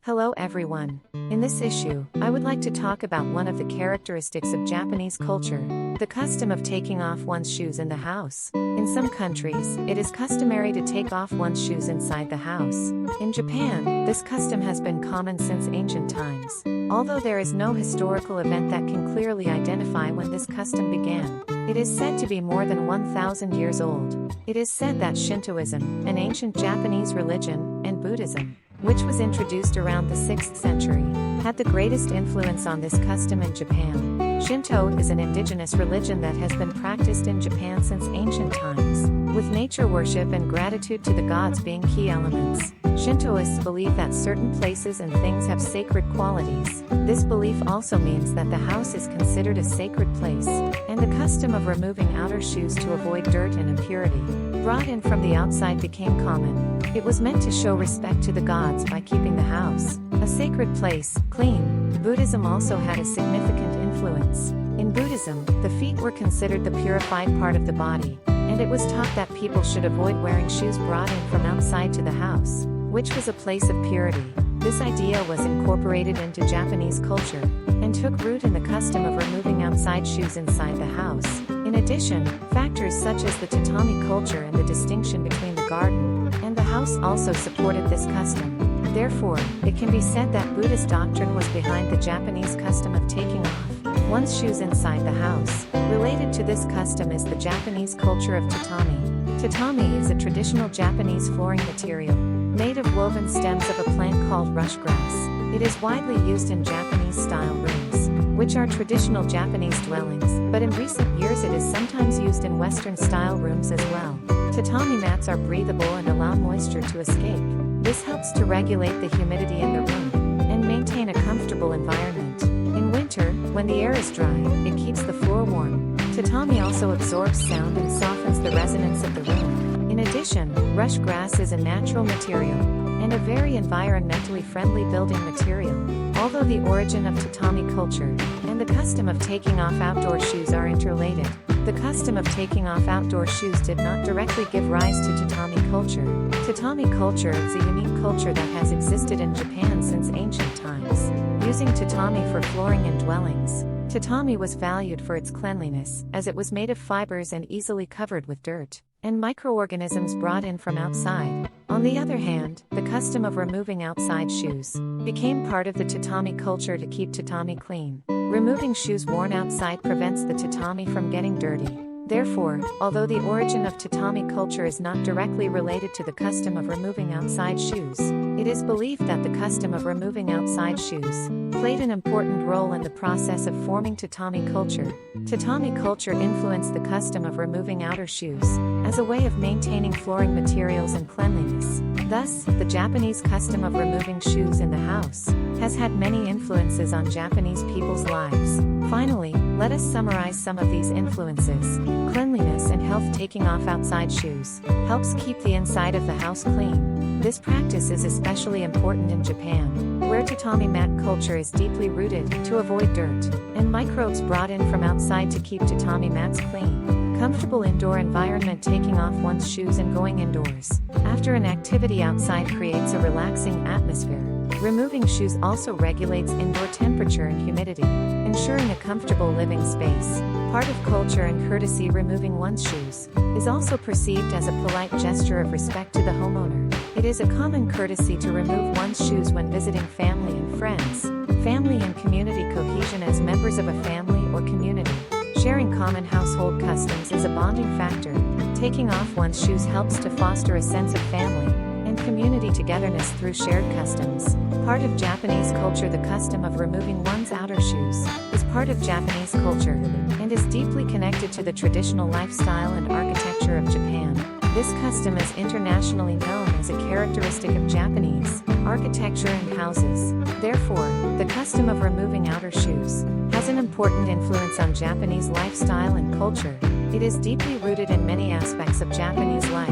Hello everyone. In this issue, I would like to talk about one of the characteristics of Japanese culture, the custom of taking off one's shoes in the house. In some countries, it is customary to take off one's shoes inside the house. In Japan, this custom has been common since ancient times. Although there is no historical event that can clearly identify when this custom began, it is said to be more than 1,000 years old. It is said that Shintoism, an ancient Japanese religion, and Buddhism, which was introduced around the 6th century, had the greatest influence on this custom in Japan. Shinto is an indigenous religion that has been practiced in Japan since ancient times, with nature worship and gratitude to the gods being key elements. Shintoists believe that certain places and things have sacred qualities. This belief also means that the house is considered a sacred place, and the custom of removing outer shoes to avoid dirt and impurity, brought in from the outside, became common. It was meant to show respect to the gods by keeping the house, a sacred place, clean. Buddhism also had a significant influence. In Buddhism, the feet were considered the purified part of the body, and it was taught that people should avoid wearing shoes brought in from outside to the house, which was a place of purity. This idea was incorporated into Japanese culture, and took root in the custom of removing outside shoes inside the house. In addition, factors such as the tatami culture and the distinction between the garden and the house also supported this custom. Therefore, it can be said that Buddhist doctrine was behind the Japanese custom of taking off one's shoes inside the house. Related to this custom is the Japanese culture of tatami. Tatami is a traditional Japanese flooring material, made of woven stems of a plant called rush grass. It is widely used in Japanese-style rooms, which are traditional Japanese dwellings, but in recent years it is sometimes used in Western-style rooms as well. Tatami mats are breathable and allow moisture to escape. This helps to regulate the humidity in the room, and maintain a comfortable environment. In winter, when the air is dry, it keeps the floor warm. Tatami also absorbs sound and softens the resonance of the room. In addition, rush grass is a natural material, and a very environmentally friendly building material. Although the origin of tatami culture and the custom of taking off outdoor shoes are interrelated, the custom of taking off outdoor shoes did not directly give rise to tatami culture. Tatami culture is a unique culture that has existed in Japan since ancient times, using tatami for flooring in dwellings. Tatami was valued for its cleanliness, as it was made of fibers and easily covered with dirt and microorganisms brought in from outside. On the other hand, the custom of removing outside shoes became part of the tatami culture to keep tatami clean. Removing shoes worn outside prevents the tatami from getting dirty. Therefore, although the origin of tatami culture is not directly related to the custom of removing outside shoes, it is believed that the custom of removing outside shoes played an important role in the process of forming tatami culture. Tatami culture influenced the custom of removing outer shoes as a way of maintaining flooring materials and cleanliness. Thus, the Japanese custom of removing shoes in the house has had many influences on Japanese people's lives. Finally, let us summarize some of these influences. Cleanliness and health. Taking off outside shoes helps keep the inside of the house clean. This practice is especially important in Japan, where tatami mat culture is deeply rooted, to avoid dirt and microbes brought in from outside to keep tatami mats clean. Comfortable indoor environment. Taking off one's shoes and going indoors after an activity outside creates a relaxing atmosphere. Removing shoes also regulates indoor temperature and humidity, ensuring a comfortable living space. Part of culture and courtesy. Removing one's shoes is also perceived as a polite gesture of respect to the homeowner. It is a common courtesy to remove one's shoes when visiting family and friends. Family and community cohesion. As members of a family or community, sharing common household customs is a bonding factor. Taking off one's shoes helps to foster a sense of family and community togetherness through shared customs. Part of Japanese culture. The custom of removing one's outer shoes is part of Japanese culture, and is deeply connected to the traditional lifestyle and architecture of Japan. This custom is internationally known as a characteristic of Japanese architecture and houses. Therefore, the custom of removing outer shoes has an important influence on Japanese lifestyle and culture. It is deeply rooted in many aspects of Japanese life,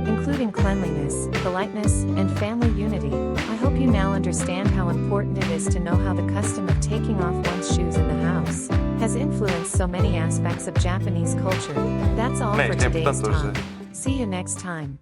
including cleanliness, politeness, and family unity. I hope you now understand how important it is to know how the custom of taking off one's shoes in the house has influenced so many aspects of Japanese culture. That's all 네, for 그냥 today's 부탁 talk. See you next time.